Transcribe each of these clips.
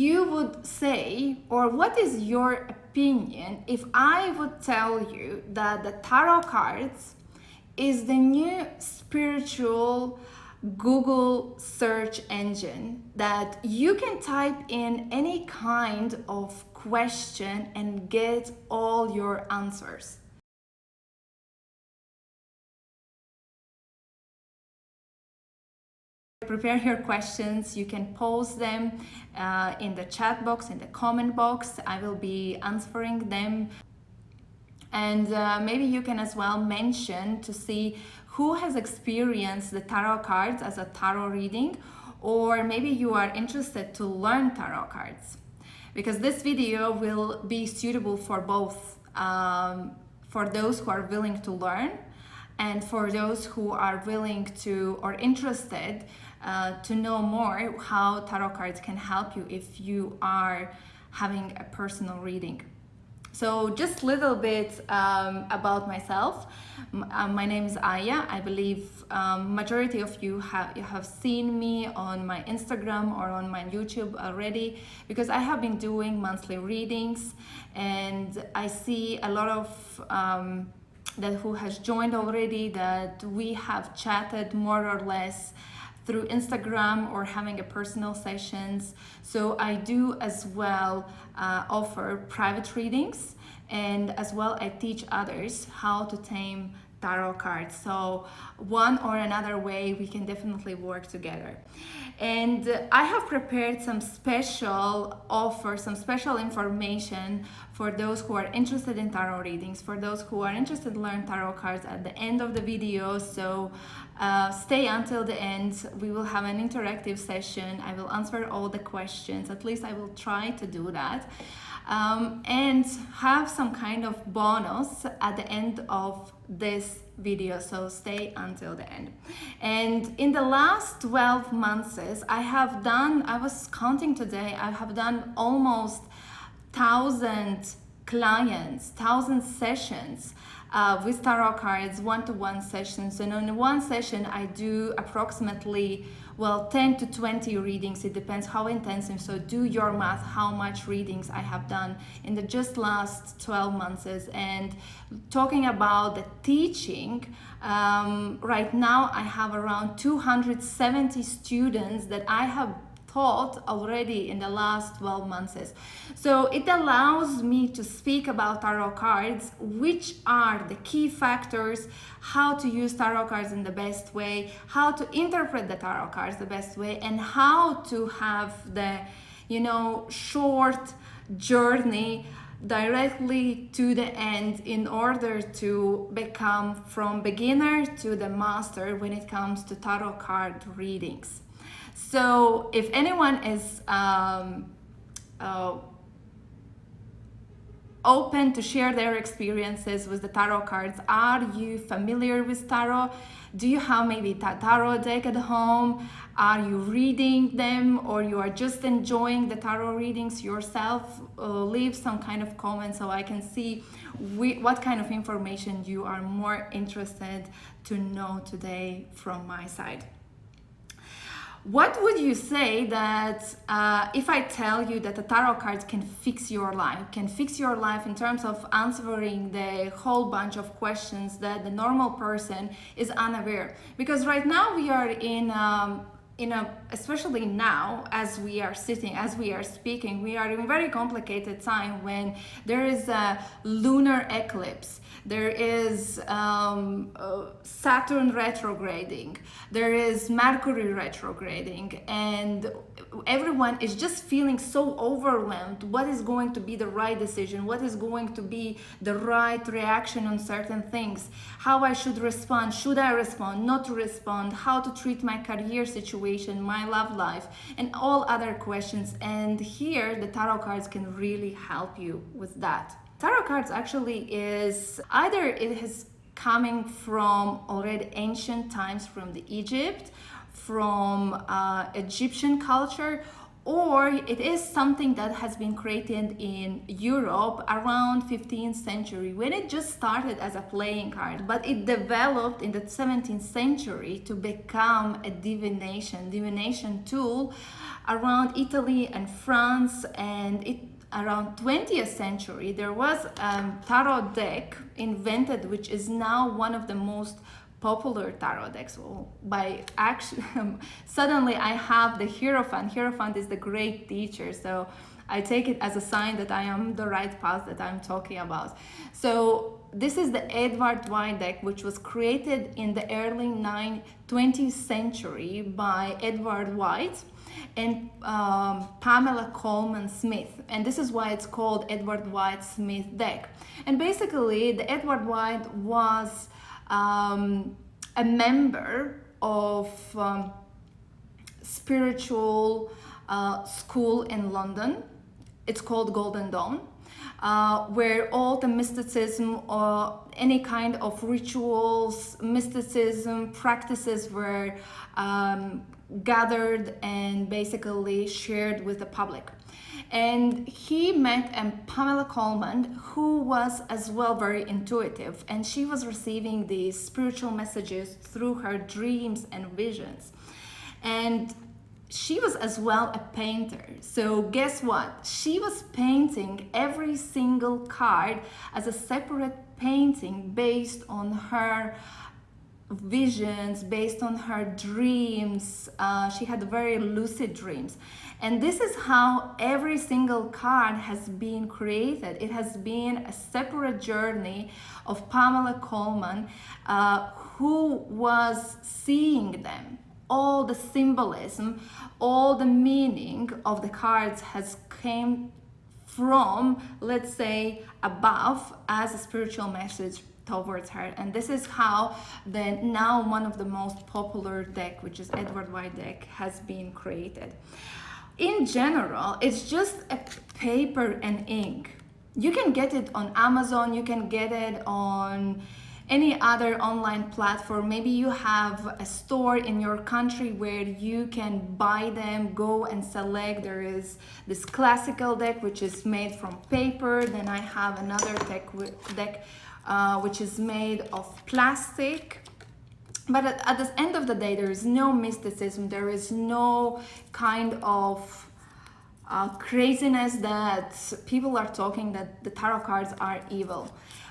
you would say, or what is your opinion if I would tell you that the tarot cards is the new spiritual Google search engine, that you can type in any kind of question and get all your answers? Prepare your questions. You can post them in the chat box, in the comment box. I will be answering them. And maybe you can as well mention to see who has experienced the tarot cards as a tarot reading, or maybe you are interested to learn tarot cards, because this video will be suitable for both, for those who are willing to learn and for those who are willing to or interested to know more how tarot cards can help you if you are having a personal reading. So just a little bit about myself. My name is Aya. I believe majority of you have seen me on my Instagram or on my YouTube already, because I have been doing monthly readings, and I see a lot of that who has joined already, that we have chatted more or less through Instagram or having a personal sessions. So I do as well offer private readings, and as well I teach others how to tame tarot cards. So one or another way we can definitely work together. And I have prepared some special offers, some special information for those who are interested in tarot readings, for those who are interested to learn tarot cards at the end of the video. So stay until the end. We will have an interactive session. I will answer all the questions. At least I will try to do that. And have some kind of bonus at the end of this video, so stay until the end. And in the last 12 months, I was counting today, I have done almost 1,000 clients, 1,000 sessions with tarot cards, one-to-one sessions. And in one session I do approximately 10 to 20 readings. It depends how intensive, so do your math how much readings I have done in the just last 12 months. And talking about the teaching, right now I have around 270 students that I have taught already in the last 12 months. So it allows me to speak about tarot cards, which are the key factors, how to use tarot cards in the best way, how to interpret the tarot cards the best way, and how to have the, short journey directly to the end in order to become from beginner to the master when it comes to tarot card readings. So if anyone is open to share their experiences with the tarot cards, are you familiar with tarot? Do you have maybe a tarot deck at home? Are you reading them, or you are just enjoying the tarot readings yourself? Leave some kind of comment so I can see what kind of information you are more interested to know today from my side. What would you say that if I tell you that the tarot cards can fix your life in terms of answering the whole bunch of questions that the normal person is unaware? Because right now we are especially now, as we are speaking, we are in a very complicated time when there is a lunar eclipse, there is Saturn retrograding, there is Mercury retrograding, and everyone is just feeling so overwhelmed. What is going to be the right decision? What is going to be the right reaction on certain things? How I should respond? Should I respond? Not to respond? How to treat my career situation, my love life, and all other questions. And here the tarot cards can really help you with that. Tarot cards actually is either it is coming from already ancient times, from the Egypt, from Egyptian culture, or it is something that has been created in Europe around 15th century, when it just started as a playing card, but it developed in the 17th century to become a divination tool around Italy and France, and around 20th century, there was a tarot deck invented, which is now one of the most popular tarot decks. By action, suddenly I have the Hierophant. Hierophant is the great teacher, so I take it as a sign that I am the right path that I'm talking about. So this is the Edward White deck, which was created in the early 20th century by Edward White and Pamela Coleman Smith, and this is why it's called Edward White Smith deck. And basically the Edward White was a member of spiritual school in London. It's called Golden Dawn, where all the mysticism or any kind of rituals, mysticism practices were gathered and basically shared with the public. And he met Pamela Coleman, who was as well very intuitive, and she was receiving these spiritual messages through her dreams and visions. And she was as well a painter. So guess what? She was painting every single card as a separate painting based on her visions, based on her dreams. She had very lucid dreams. And this is how every single card has been created. It has been a separate journey of Pamela Coleman, who was seeing them. All the symbolism, all the meaning of the cards has came from, let's say, above as a spiritual message towards her. And this is how the now one of the most popular deck, which is Edward White deck, has been created. In general, it's just a paper and ink. You can get it on Amazon, you can get it on any other online platform. Maybe you have a store in your country where you can buy them, go and select. There is this classical deck which is made from paper. Then I have another deck which is made of plastic. But at the end of the day, there is no mysticism, there is no kind of craziness that people are talking that the tarot cards are evil.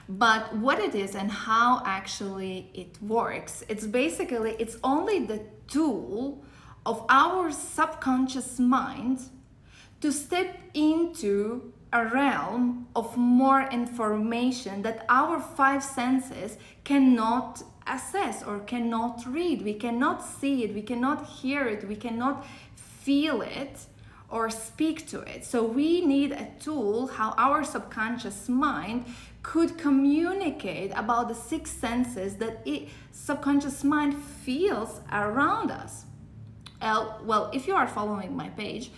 But what it is and how actually it works, it's basically, it's only the tool of our subconscious mind to step into a realm of more information that our five senses cannot assess or cannot read. We cannot see it, we cannot hear it, we cannot feel it or speak to it. So we need a tool how our subconscious mind could communicate about the six senses that subconscious mind feels around us. Well, if you are following my page,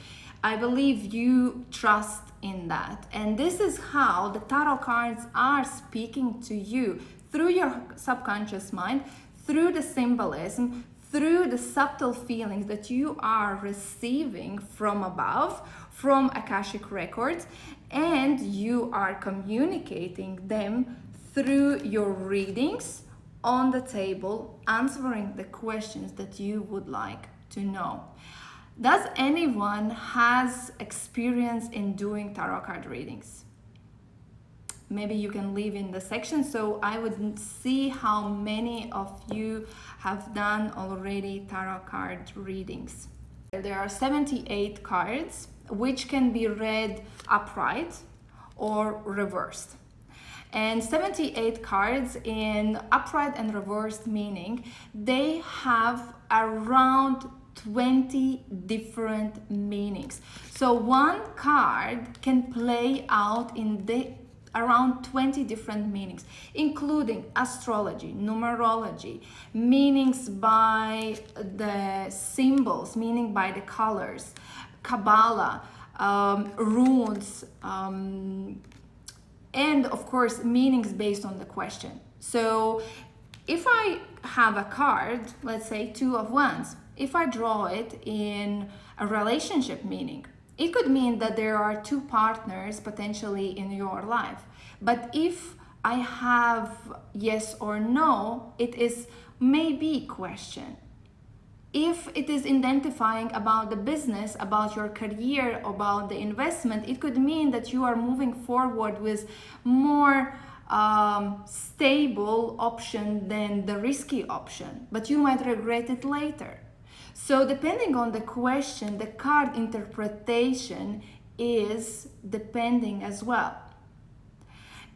I believe you trust in that. And this is how the tarot cards are speaking to you through your subconscious mind, through the symbolism, through the subtle feelings that you are receiving from above, from Akashic records, and you are communicating them through your readings on the table, answering the questions that you would like to know. Does anyone has experience in doing tarot card readings? Maybe you can leave in the section so I would see how many of you have done already tarot card readings. There are 78 cards which can be read upright or reversed. And 78 cards in upright and reversed meaning they have around 20 different meanings. So one card can play out in around 20 different meanings, including astrology, numerology, meanings by the symbols, meaning by the colors, Kabbalah, runes, and of course meanings based on the question. So if I have a card, let's say Two of Wands, if I draw it in a relationship meaning, it could mean that there are two partners potentially in your life. But if I have yes or no, it is maybe question. If it is identifying about the business, about your career, about the investment, it could mean that you are moving forward with more stable option than the risky option, but you might regret it later. So depending on the question, the card interpretation is depending as well.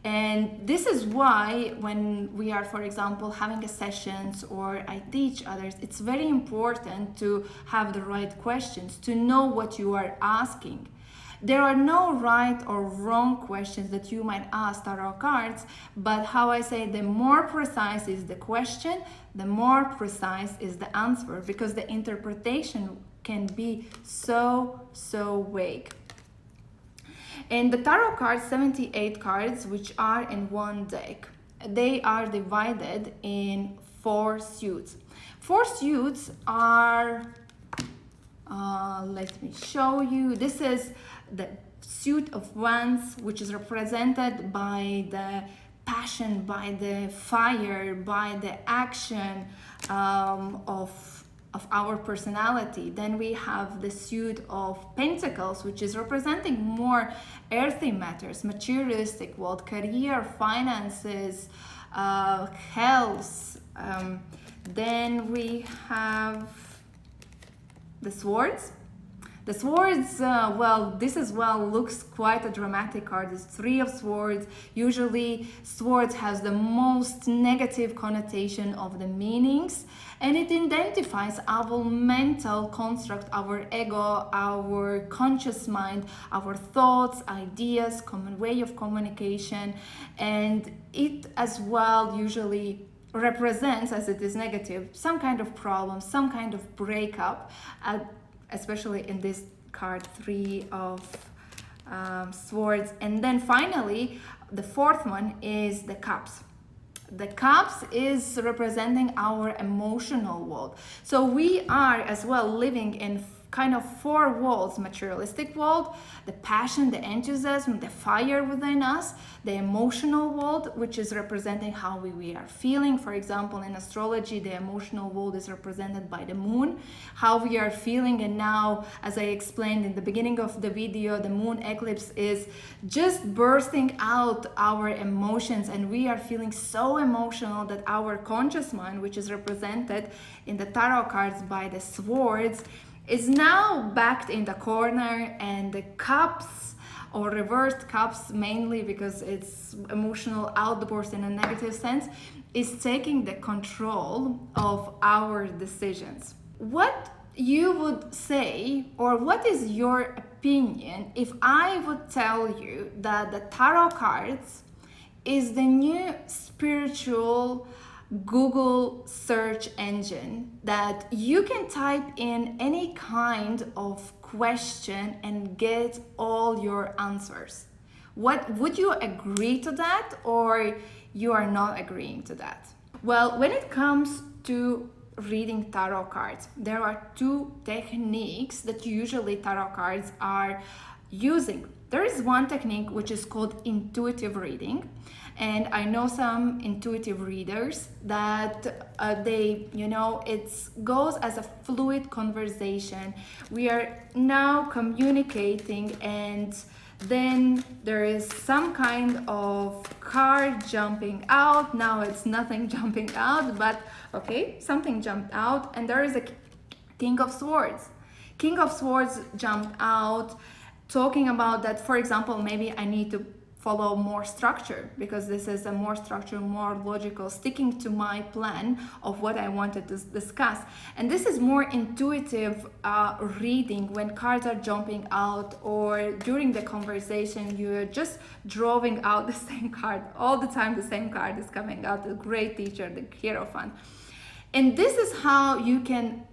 And this is why when we are, for example, having a sessions or I teach others, it's very important to have the right questions, to know what you are asking. There are no right or wrong questions that you might ask tarot cards, but how I say, the more precise is the question, the more precise is the answer, because the interpretation can be so vague. And the tarot cards, 78 cards, which are in one deck, they are divided in 4 suits. 4 suits are, let me show you. This is the suit of Wands, which is represented by the passion, by the fire, by the action of our personality. Then we have the suit of Pentacles, which is representing more earthy matters, materialistic world, career, finances, health. Then we have the Swords. The Swords, well, this as well looks quite a dramatic card. It's 3 of Swords. Usually Swords has the most negative connotation of the meanings, and it identifies our mental construct, our ego, our conscious mind, our thoughts, ideas, common way of communication. And it as well usually represents, as it is negative, some kind of problem, some kind of breakup, especially in this card, 3 of Swords. And then finally, the 4th one is the Cups. The Cups is representing our emotional world. So we are as well living in kind of 4 worlds: materialistic world, the passion, the enthusiasm, the fire within us, the emotional world, which is representing how we are feeling. For example, in astrology, the emotional world is represented by the moon, how we are feeling. And now, as I explained in the beginning of the video, the moon eclipse is just bursting out our emotions, and we are feeling so emotional that our conscious mind, which is represented in the tarot cards by the Swords, is now backed in the corner, and the Cups, or reversed Cups mainly because it's emotional outburst in a negative sense, is taking the control of our decisions. What you would say, or what is your opinion if I would tell you that the tarot cards is the new spiritual Google search engine, that you can type in any kind of question and get all your answers? What would you agree to that, or you are not agreeing to that? Well, when it comes to reading tarot cards, there are 2 techniques that usually tarot cards are using. There is one technique which is called intuitive reading, and I know some intuitive readers that it goes as a fluid conversation. We are now communicating, and then there is some kind of card jumping out. Now it's nothing jumping out, but okay, something jumped out, and there is a King of Swords. King of Swords jumped out, talking about that, for example, maybe I need to follow more structure, because this is a more structure, more logical, sticking to my plan of what I wanted to discuss. And this is more intuitive reading when cards are jumping out, or during the conversation you're just drawing out the same card all the time. The same card is coming out, the great teacher, the Hierophant. And this is how you can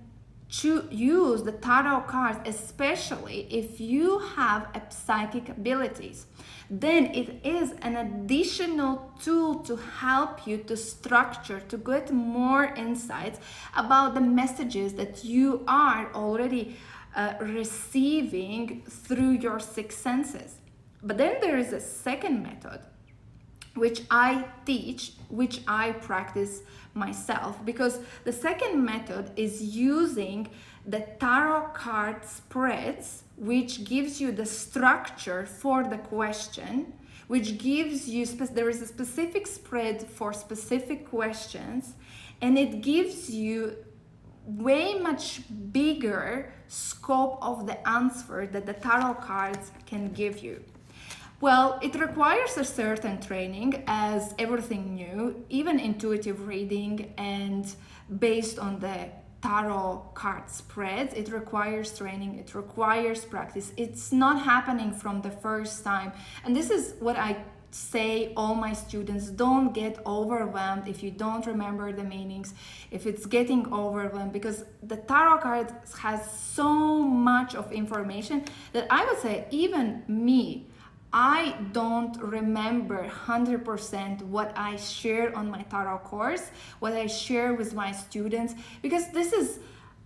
use the tarot cards, especially if you have psychic abilities. Then it is an additional tool to help you to structure, to get more insights about the messages that you are already receiving through your 6 senses. But then there is a second method, which I teach, which I practice myself, because the second method is using the tarot card spreads, which gives you the structure for the question, which gives you, there is a specific spread for specific questions, and it gives you way much bigger scope of the answer that the tarot cards can give you. Well, it requires a certain training, as everything new, even intuitive reading, and based on the tarot card spreads, it requires training, it requires practice. It's not happening from the first time. And this is what I say all my students: don't get overwhelmed if you don't remember the meanings, if it's getting overwhelmed, because the tarot card has so much of information that I would say even me, I don't remember 100% what I share on my tarot course, what I share with my students, because this is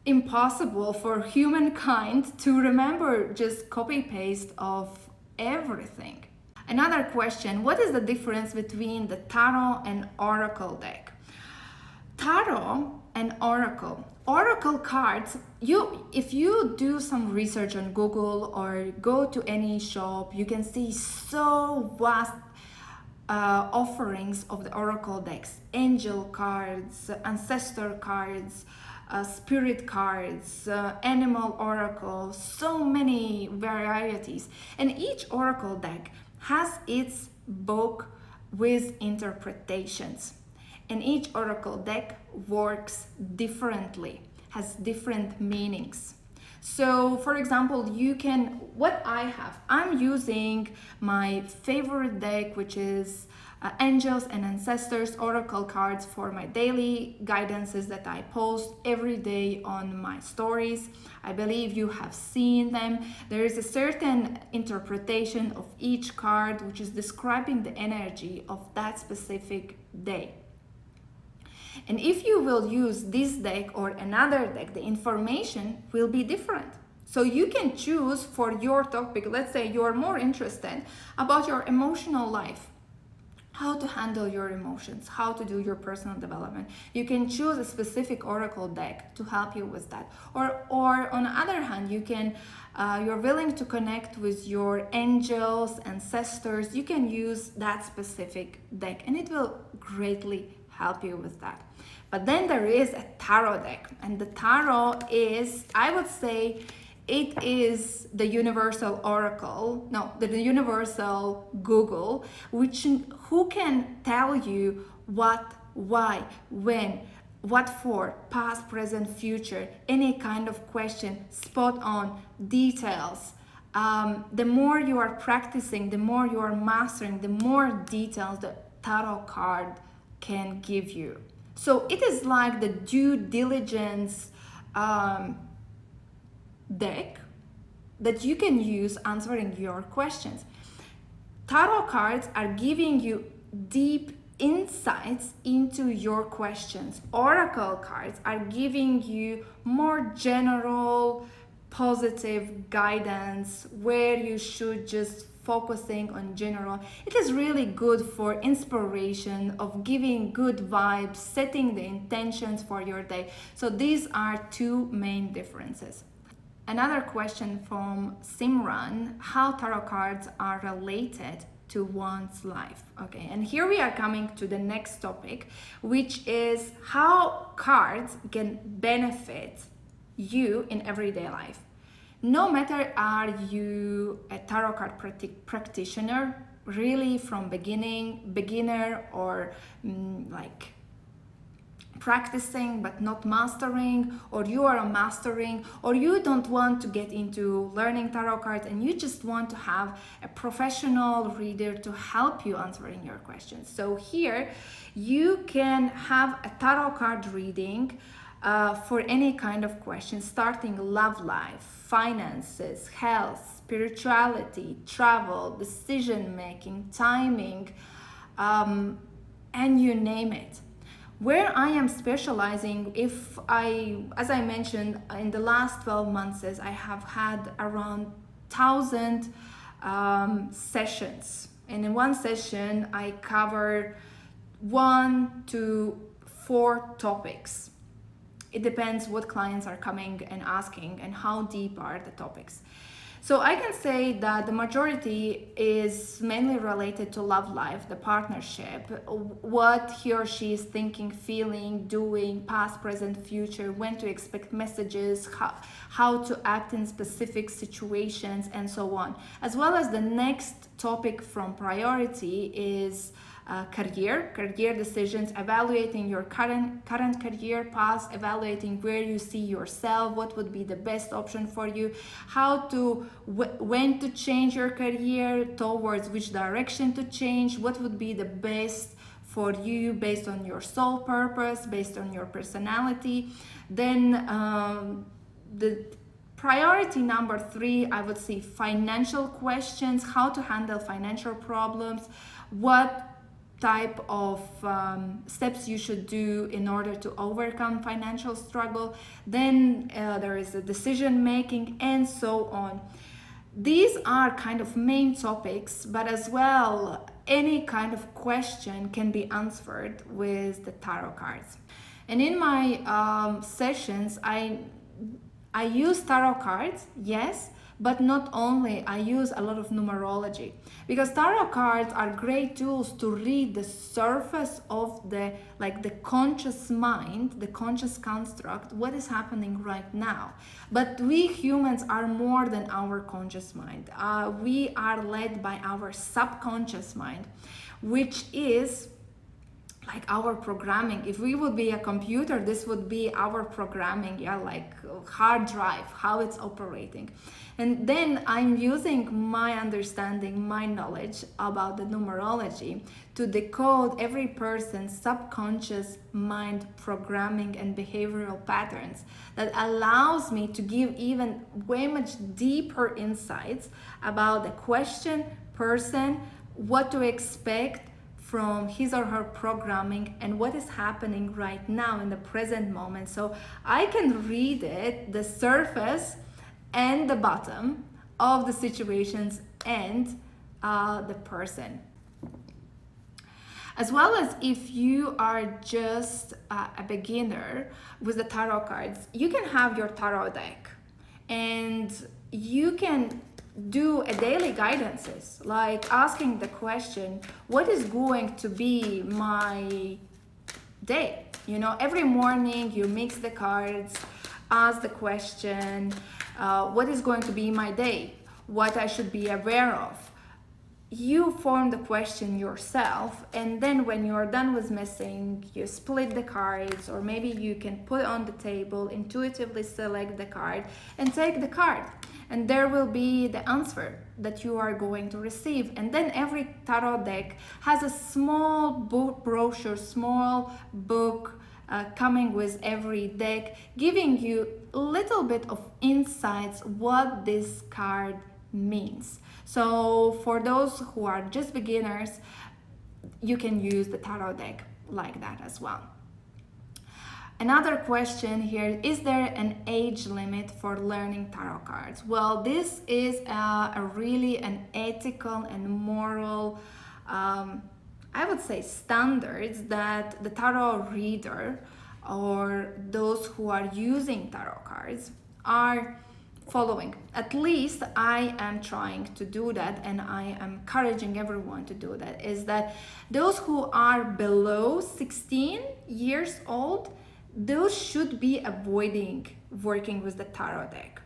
impossible for humankind to remember just copy paste of everything. Another question: what is the difference between the tarot and oracle deck? Tarot and oracle cards, if you do some research on Google or go to any shop, you can see so vast offerings of the oracle decks: angel cards, ancestor cards, spirit cards, animal oracle, so many varieties. And each oracle deck has its book with interpretations. And each oracle deck works differently, has different meanings. So for example, I'm using my favorite deck, which is Angels and Ancestors Oracle cards, for my daily guidances that I post every day on my stories. I believe you have seen them. There is a certain interpretation of each card, which is describing the energy of that specific day. And if you will use this deck or another deck, the information will be different. So you can choose for your topic. Let's say you're more interested about your emotional life, how to handle your emotions, how to do your personal development. You can choose a specific oracle deck to help you with that. Or on the other hand, you're willing to connect with your angels, ancestors, you can use that specific deck, and it will greatly help you with that. But then there is a tarot deck, and the tarot is, I would say, it is the universal oracle, the universal Google, who can tell you what, why, when, what for, past, present, future, any kind of question, spot on, details. The more you are practicing, the more you are mastering, the more details the tarot card can give you. So it is like the due diligence deck that you can use answering your questions. Tarot cards are giving you deep insights into your questions. Oracle cards are giving you more general, positive guidance where you should just focusing on general. It is really good for inspiration, of giving good vibes, setting the intentions for your day. So these are two main differences. Another question from Simran: how tarot cards are related to one's life? Okay, and here we are coming to the next topic, which is how cards can benefit you in everyday life. No matter are you a tarot card practitioner, really from beginner, or like practicing but not mastering, or you are a mastering, or you don't want to get into learning tarot cards and you just want to have a professional reader to help you answering your questions. So here you can have a tarot card reading for any kind of question, starting love life, finances, health, spirituality, travel, decision making, timing, and you name it. Where I am specializing, as I mentioned, in the last 12 months, I have had around 1,000 sessions And in one session, I cover 1 to 4 topics. It depends what clients are coming and asking and how deep are the topics. So I can say that the majority is mainly related to love life, the partnership, what he or she is thinking, feeling, doing, past, present, future, when to expect messages, how to act in specific situations, and so on. As well as the next topic from priority is career decisions, evaluating your current career path, evaluating where you see yourself, what would be the best option for you, how to when to change your career, towards which direction to change, what would be the best for you based on your soul purpose, based on your personality. Then the priority number 3, I would say financial questions, how to handle financial problems, what type of steps you should do in order to overcome financial struggle. Then there is a decision making, and so on. These are kind of main topics, but as well, any kind of question can be answered with the tarot cards. And in my sessions, I use tarot cards, yes, but not only. I use a lot of numerology, because tarot cards are great tools to read the surface of the conscious mind, the conscious construct, what is happening right now. But we humans are more than our conscious mind. We are led by our subconscious mind, which is like our programming. If we would be a computer, this would be our programming, like hard drive, how it's operating. And then I'm using my understanding, my knowledge about the numerology to decode every person's subconscious mind programming and behavioral patterns, that allows me to give even way much deeper insights about the question, person, what to expect from his or her programming, and what is happening right now in the present moment. So I can read it, the surface and the bottom of the situations and the person. As well as if you are just a beginner with the tarot cards, you can have your tarot deck and you can do a daily guidances, like asking the question, what is going to be my day? Every morning you mix the cards, ask the question, what is going to be my day? What I should be aware of? You form the question yourself, and then when you're done with mixing, you split the cards, or maybe you can put it on the table, intuitively select the card and take the card. And there will be the answer that you are going to receive. And then every tarot deck has a small book brochure, small book coming with every deck, giving you a little bit of insights what this card means. So for those who are just beginners, you can use the tarot deck like that as well. Another question here, is there an age limit for learning tarot cards? Well, this is really an ethical and moral, I would say, standards that the tarot reader or those who are using tarot cards are following. At least I am trying to do that, and I am encouraging everyone to do that, is that those who are below 16 years old, those should be avoiding working with the tarot deck.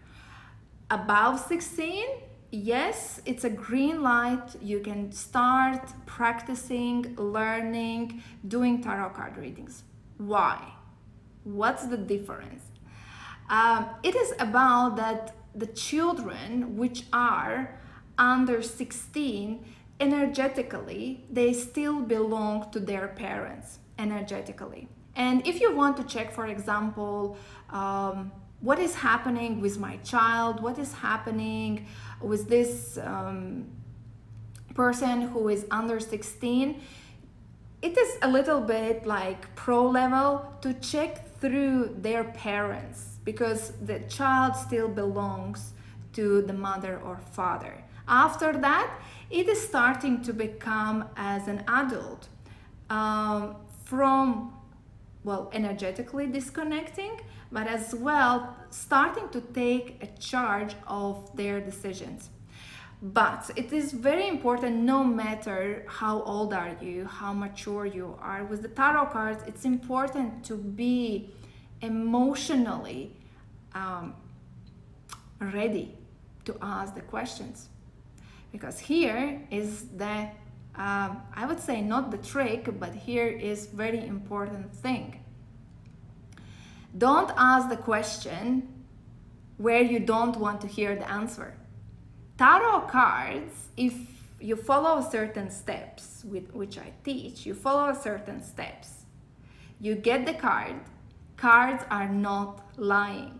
Above 16, yes, it's a green light. You can start practicing, learning, doing tarot card readings. Why? What's the difference? It is about that the children which are under 16, energetically, they still belong to their parents energetically. And if you want to check, for example, what is happening with my child, what is happening with this person who is under 16, it is a little bit like pro level to check through their parents, because the child still belongs to the mother or father. After that, it is starting to become as an adult from, well, energetically disconnecting, but as well starting to take a charge of their decisions. But it is very important, no matter how old are you, how mature you are, with the tarot cards, it's important to be emotionally ready to ask the questions. Because here is the, I would say not the trick, but here is very important thing. Don't ask the question where you don't want to hear the answer. Tarot cards, if you follow certain steps, which I teach, you follow certain steps, you get the card. Cards are not lying.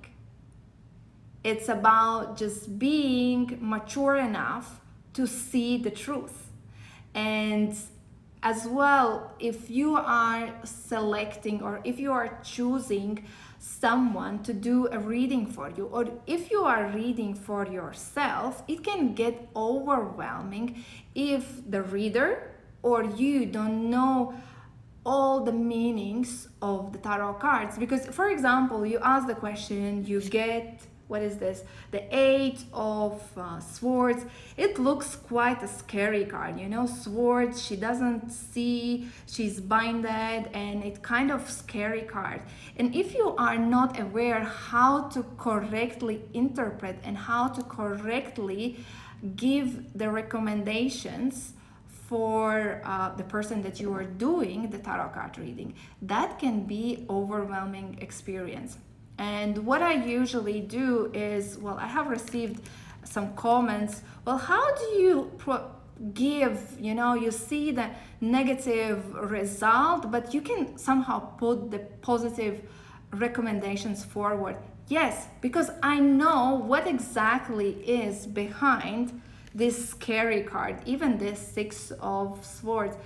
It's about just being mature enough to see the truth. And as well, if you are selecting or if you are choosing someone to do a reading for you, or if you are reading for yourself, it can get overwhelming if the reader or you don't know all the meanings of the tarot cards. Because, for example, you ask the question, you get, what is this? The Eight of Swords. It looks quite a scary card, you know, swords, she doesn't see, she's blinded, and it's kind of scary card. And if you are not aware how to correctly interpret and how to correctly give the recommendations for the person that you are doing the tarot card reading, that can be overwhelming experience. And what I usually do is, well, I have received some comments, well, how do you give, you know, you see the negative result, but you can somehow put the positive recommendations forward. Yes, because I know what exactly is behind this scary card, even this Six of Swords.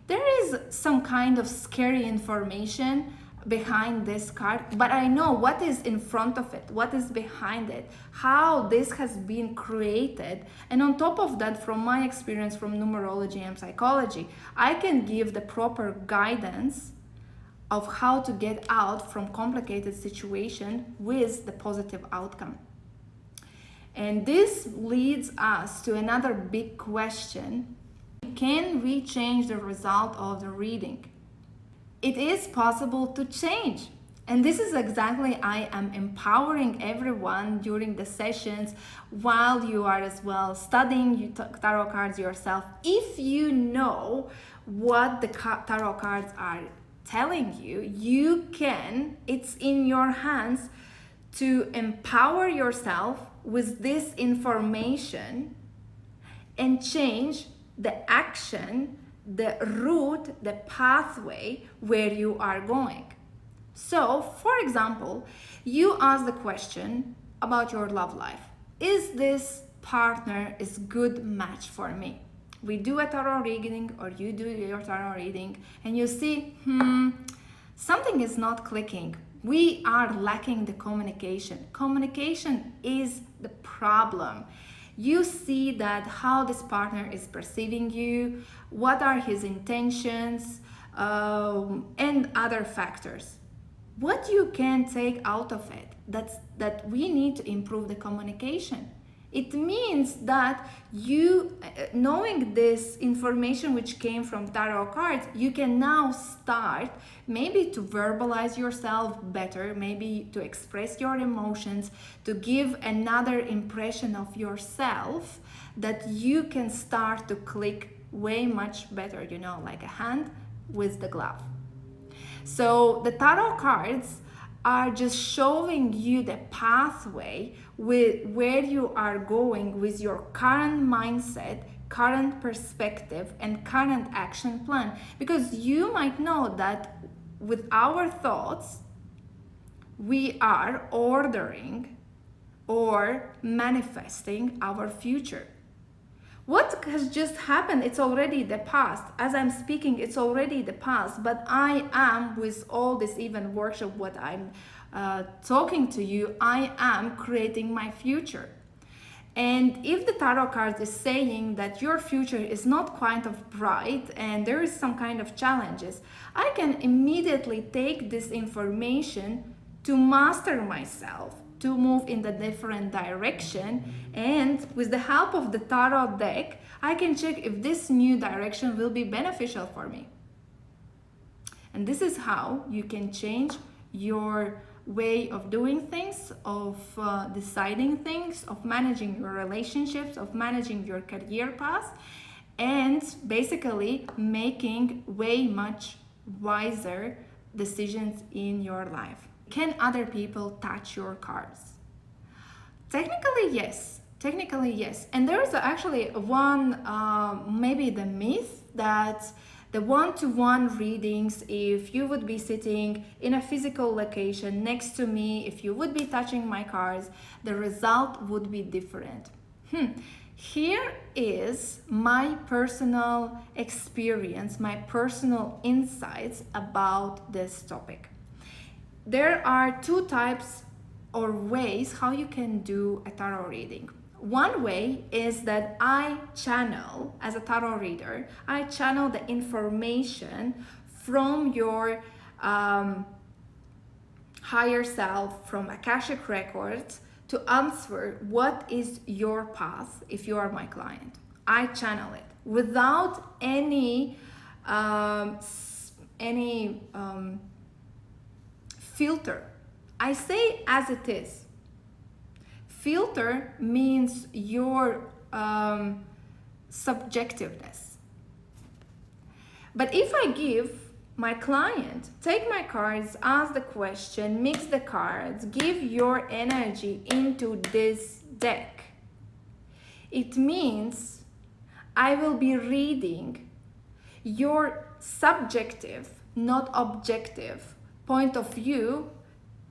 There is some kind of scary information behind this card, but I know what is in front of it, what is behind it, how this has been created. And on top of that, from my experience from numerology and psychology, I can give the proper guidance of how to get out from complicated situation with the positive outcome. And this leads us to another big question: can we change the result of the reading? It is possible to change. And this is exactly, I am empowering everyone during the sessions while you are as well studying tarot cards yourself. If you know what the tarot cards are telling you, you can, it's in your hands to empower yourself with this information and change the action, the route, the pathway where you are going. So, for example, you ask the question about your love life. Is this partner is good match for me? We do a tarot reading, or you do your tarot reading, and you see, something is not clicking. We are lacking the communication. Communication is the problem. You see that how this partner is perceiving you, what are his intentions, and other factors. What you can take out of it, that we need to improve the communication. It means that you, knowing this information which came from tarot cards, you can now start maybe to verbalize yourself better, maybe to express your emotions, to give another impression of yourself, that you can start to click way much better, you know, like a hand with the glove. So the tarot cards are just showing you the pathway with where you are going with your current mindset, current perspective, and current action plan. Because you might know that with our thoughts, we are ordering or manifesting our future. What has just happened, it's already the past. As I'm speaking, it's already the past, but I am, with all this even workshop, what I'm talking to you, I am creating my future. And if the tarot card is saying that your future is not quite of bright and there is some kind of challenges, I can immediately take this information to master myself, to move in the different direction, and with the help of the tarot deck, I can check if this new direction will be beneficial for me. And this is how you can change your way of doing things, of deciding things, of managing your relationships, of managing your career path, and basically making way much wiser decisions in your life. Can other people touch your cards? Technically, yes. Technically, yes. And there is actually one, maybe the myth that the one-to-one readings, if you would be sitting in a physical location next to me, if you would be touching my cards, the result would be different. Here is my personal experience, my personal insights about this topic. There are two types or ways how you can do a tarot reading. One way is that I channel, as a tarot reader, I channel the information from your higher self, from Akashic records, to answer what is your path if you are my client. I channel it without any filter. I say as it is. Filter means your subjectiveness. But if I give my client, take my cards, ask the question, mix the cards, give your energy into this deck, it means I will be reading your subjective, not objective point of view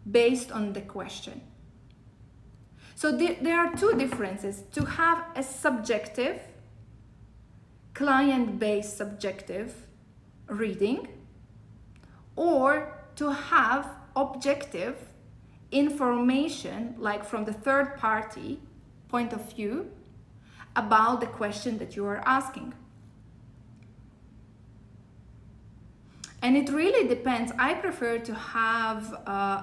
based on the question. So there are two differences: to have a subjective, client-based subjective reading, or to have objective information, like from the third party point of view, about the question that you are asking. And it really depends. I prefer to have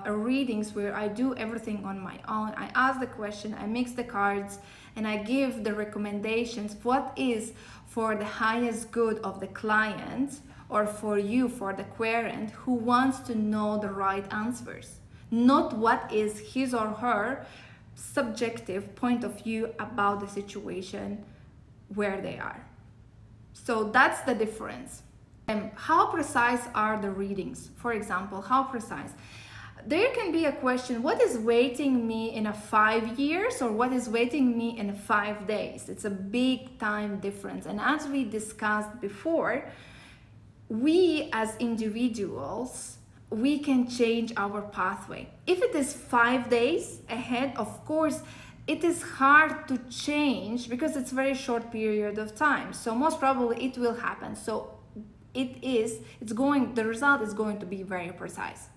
readings where I do everything on my own. I ask the question, I mix the cards, and I give the recommendations. What is for the highest good of the client, or for you, for the querent, who wants to know the right answers, not what is his or her subjective point of view about the situation where they are. So that's the difference. How precise are the readings? For example, how precise? There can be a question, what is waiting me in 5 years, or what is waiting me in 5 days? It's a big time difference. And as we discussed before, we as individuals, we can change our pathway. If it is 5 days ahead, of course, it is hard to change because it's a very short period of time. So most probably it will happen. So the result is going to be very precise.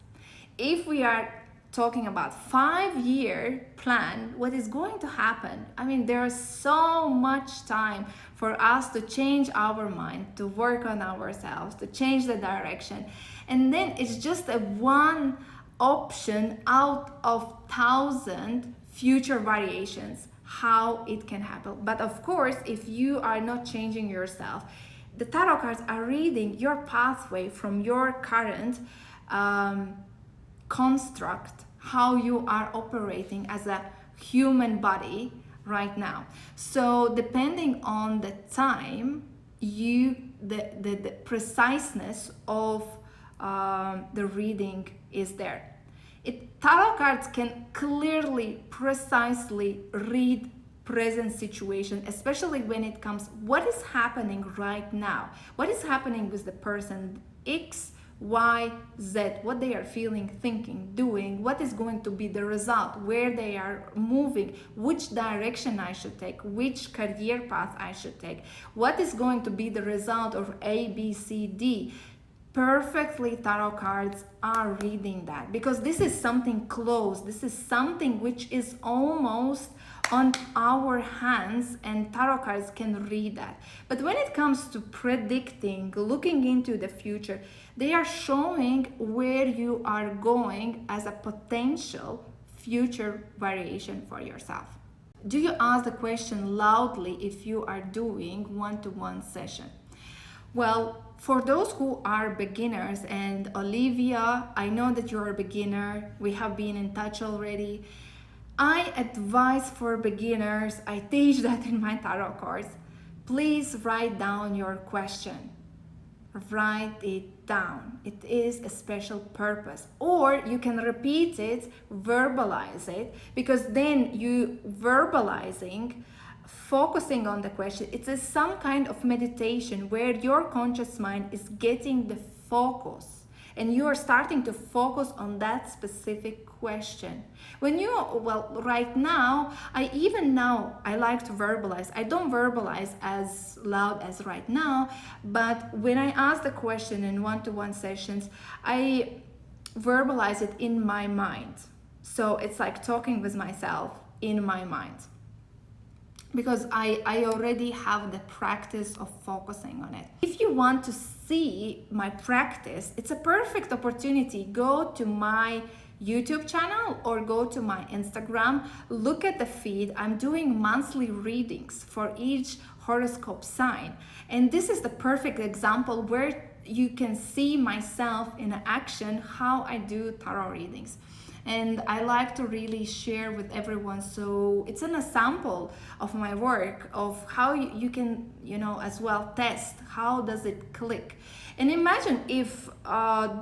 If we are talking about 5-year plan, what is going to happen? I mean, there's so much time for us to change our mind, to work on ourselves, to change the direction. And then it's just a one option out of 1,000 future variations, how it can happen. But of course, if you are not changing yourself, the tarot cards are reading your pathway from your current construct, how you are operating as a human body right now. So depending on the time, the preciseness of the reading is there. Tarot cards can clearly, precisely read present situation, especially when it comes what is happening right now, what is happening with the person X, Y, Z, what they are feeling, thinking, doing, what is going to be the result, where they are moving, which direction I should take, which career path I should take, what is going to be the result of A, B, C, D. Perfectly, tarot cards are reading that, because this is something close, this is something which is almost on our hands, and tarot cards can read that. But when it comes to predicting, looking into the future, they are showing where you are going as a potential future variation for yourself. Do you ask the question loudly if you are doing one-to-one session? Well, for those who are beginners, and Olivia, I know that you're a beginner, we have been in touch already. I advise for beginners, I teach that in my tarot cards, please write down your question. Write it down. It is a special purpose. Or you can repeat it, verbalize it, because then you verbalizing, focusing on the question, it's some kind of meditation where your conscious mind is getting the focus and you are starting to focus on that specific question. Right now, I like to verbalize. I don't verbalize as loud as right now, but when I ask the question in one-to-one sessions, I verbalize it in my mind. So it's like talking with myself in my mind, because I already have the practice of focusing on it. If you want to see my practice, it's a perfect opportunity. Go to my YouTube channel or go to my Instagram, look at the feed. I'm doing monthly readings for each horoscope sign. And this is the perfect example where you can see myself in action, how I do tarot readings. And I like to really share with everyone, so it's a sample of my work of how you can, as well test how does it click. And imagine if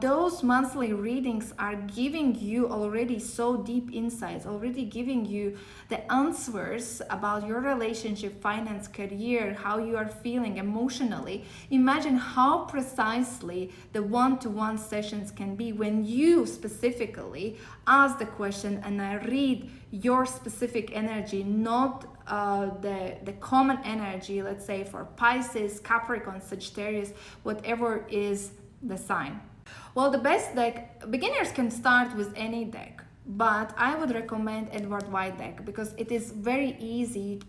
those monthly readings are giving you already so deep insights, already giving you the answers about your relationship, finance, career, how you are feeling emotionally. Imagine how precisely the one-to-one sessions can be when you specifically ask the question and I read your specific energy, not the common energy, let's say for Pisces, Capricorn, Sagittarius, whatever is the sign. Well, the best deck, beginners can start with any deck, but I would recommend Edward White deck because it is very easy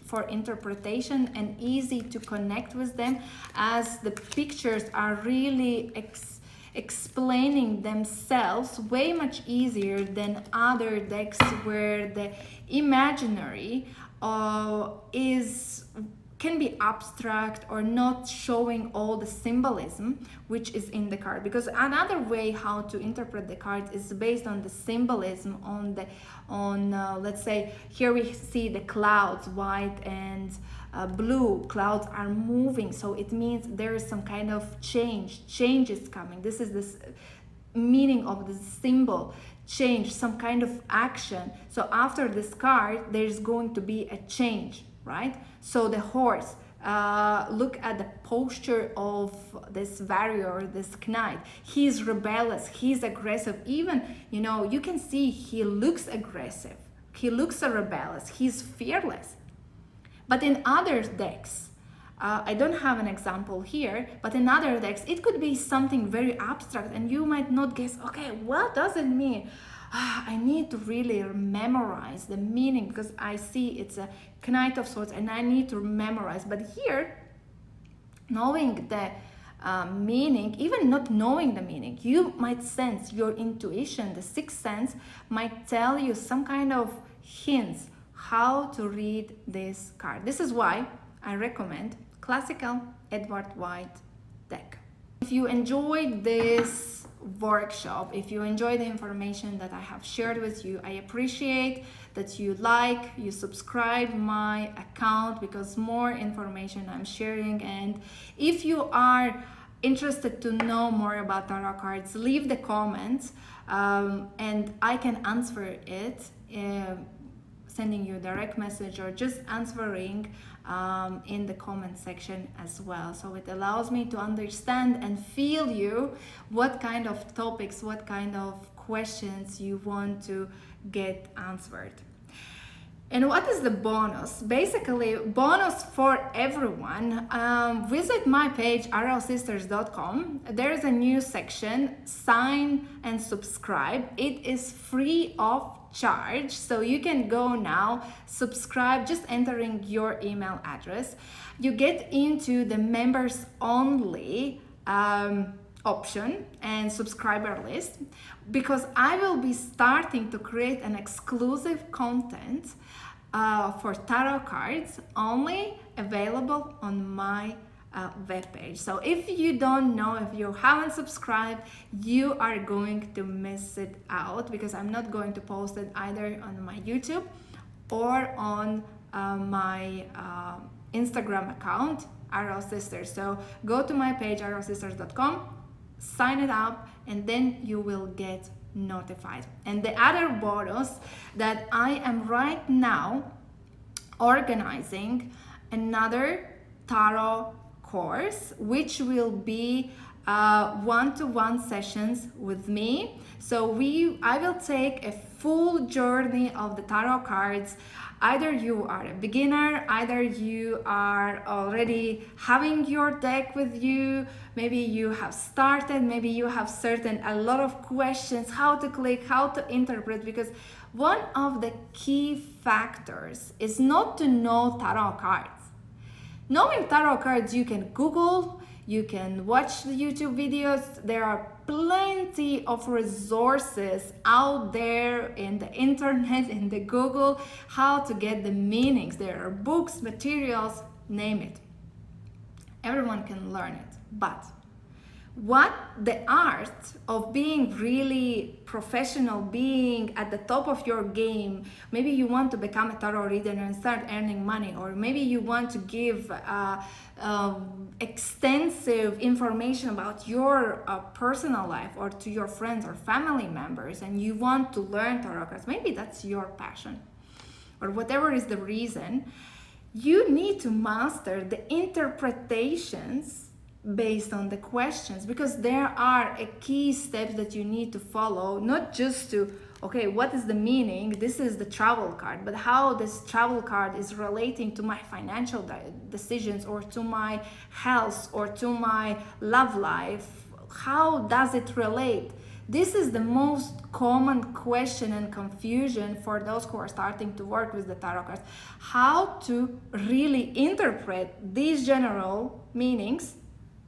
for interpretation and easy to connect with them, as the pictures are really explaining themselves way much easier than other decks where the imaginary can be abstract or not showing all the symbolism which is in the card. Because another way how to interpret the card is based on the symbolism on let's say here we see the clouds, white and blue clouds are moving, so it means there is some kind of change is coming. This is this meaning of the symbol, change, some kind of action. So after this card there's going to be a change, right? So the horse, look at the posture of this warrior, this knight. He's rebellious, he's aggressive. Even, you can see he looks aggressive, he looks rebellious, he's fearless. But in other decks, I don't have an example here, but in other decks, it could be something very abstract and you might not guess, okay, what does it mean? I need to really memorize the meaning because I see it's a Knight of Swords and I need to memorize. But here, knowing the meaning, even not knowing the meaning, you might sense your intuition, the sixth sense might tell you some kind of hints how to read this card. This is why I recommend classical Edward White deck. If you enjoyed this workshop, if you enjoy the information that I have shared with you, I appreciate that you subscribe my account, because more information I'm sharing. And if you are interested to know more about tarot cards, leave the comments and I can answer it, sending you a direct message or just answering in the comment section as well. So it allows me to understand and feel you, what kind of topics, what kind of questions you want to get answered. And what is the bonus? Basically, bonus for everyone. Visit my page, rlsisters.com. There's a new section, sign and subscribe. It is free of charge. So you can go now, subscribe, just entering your email address. You get into the members only option and subscriber list, because I will be starting to create an exclusive content for tarot cards only available on my webpage. So if you don't know, if you haven't subscribed, you are going to miss it out, because I'm not going to post it either on my YouTube or on my Instagram account, Arrow Sisters. So go to my page, arrowsisters.com, sign it up, and then you will get notified. And the other bonus, that I am right now organizing another tarot course, which will be one-to-one sessions with me. So I will take a full journey of the tarot cards. Either you are a beginner, either you are already having your deck with you, maybe you have started, maybe you have a lot of questions, how to click, how to interpret, because one of the key factors is not to know tarot cards. Knowing tarot cards, you can Google, you can watch the YouTube videos. There are plenty of resources out there in the internet, in the Google, how to get the meanings. There are books, materials, name it. Everyone can learn it. But what the art of being really professional, being at the top of your game, maybe you want to become a tarot reader and start earning money, or maybe you want to give extensive information about your personal life, or to your friends or family members, and you want to learn tarot cards, maybe that's your passion, or whatever is the reason, you need to master the interpretations based on the questions, because there are a key steps that you need to follow, not just to, okay, what is the meaning? This is the travel card, but how this travel card is relating to my financial decisions, or to my health, or to my love life. How does it relate? This is the most common question and confusion for those who are starting to work with the tarot cards. How to really interpret these general meanings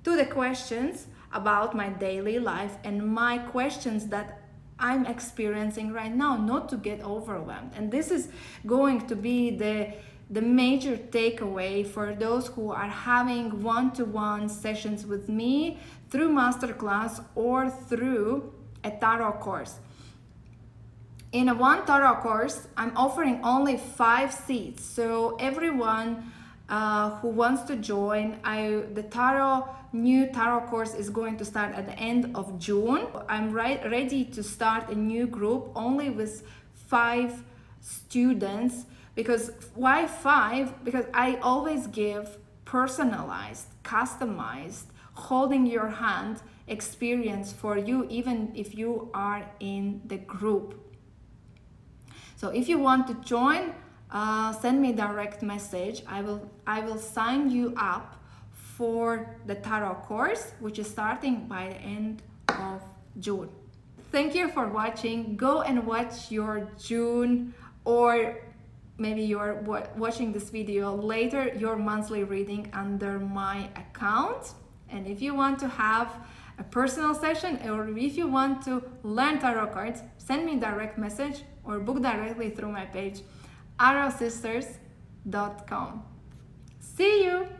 to the questions about my daily life and my questions that I'm experiencing right now, not to get overwhelmed. And this is going to be the major takeaway for those who are having one-to-one sessions with me through masterclass or through a tarot course. In a one tarot course, I'm offering only 5 seats. So everyone who wants to join, the new tarot course is going to start at the end of June. I'm ready to start a new group only with 5 students. Because why 5? Because I always give personalized, customized, holding your hand experience for you, even if you are in the group. So if you want to join, send me a direct message. I will sign you up for the tarot course, which is starting by the end of June. Thank you for watching. Go and watch your June, or maybe you're watching this video later, your monthly reading under my account. And if you want to have a personal session, or if you want to learn tarot cards, send me a direct message or book directly through my page, arrowsisters.com. See you!